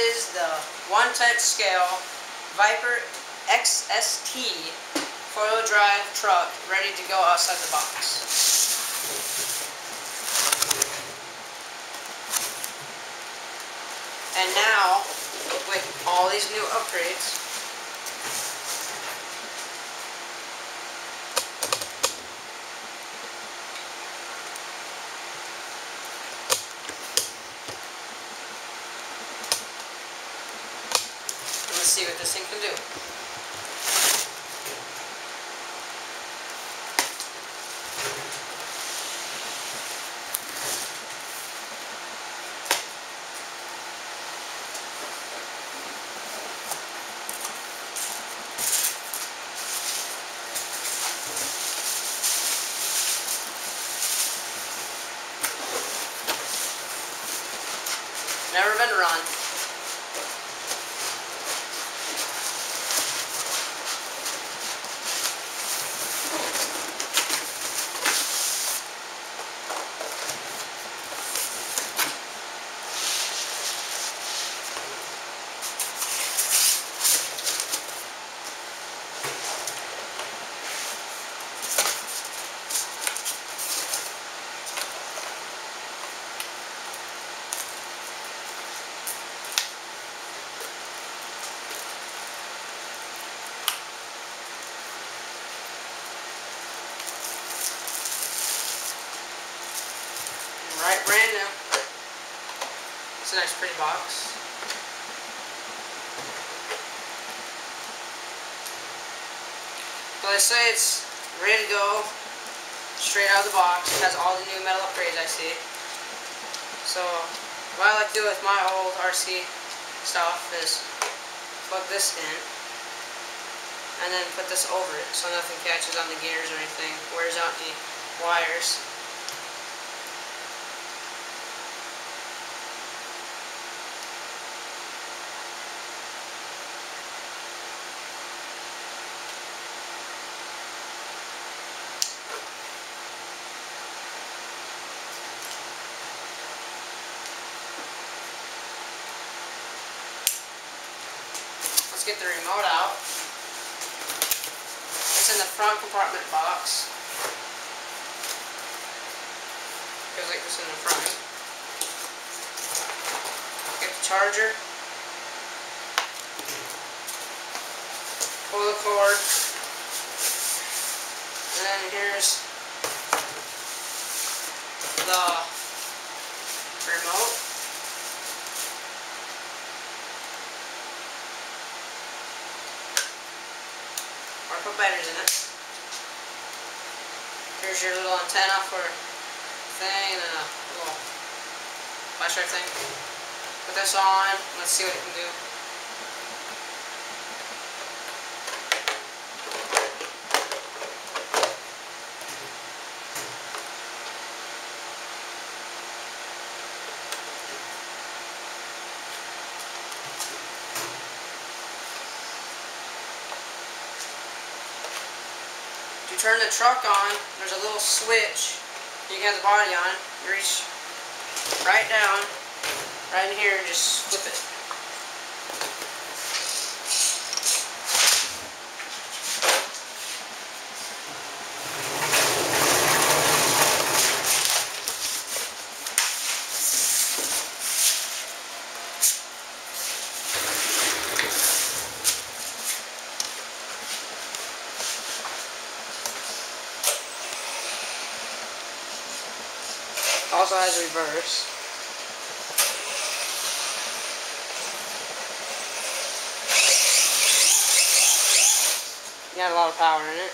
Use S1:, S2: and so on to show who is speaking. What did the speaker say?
S1: is the one-touch scale Viper XST four-wheel drive truck ready to go outside the box. And now, with all these new upgrades, let's see what this thing can do. Never been run. Right, brand new. It's a nice pretty box. But I say it's ready to go straight out of the box. It has all the new metal upgrades I see. So what I like to do with my old RC stuff is plug this in and then put this over it so nothing catches on the gears or anything, wears out the wires. Let's get the remote out. It's in the front compartment box. Goes like this in the front. Get the charger. Pull the cord. And then here's the remote. Put batteries in it. Here's your little antenna for thing and then a little flashlight thing. Put this on. Let's see what it can do. You turn the truck on, there's a little switch, you can have the body on, you reach right down, right in here and just flip it. Also has reverse. You got a lot of power in it.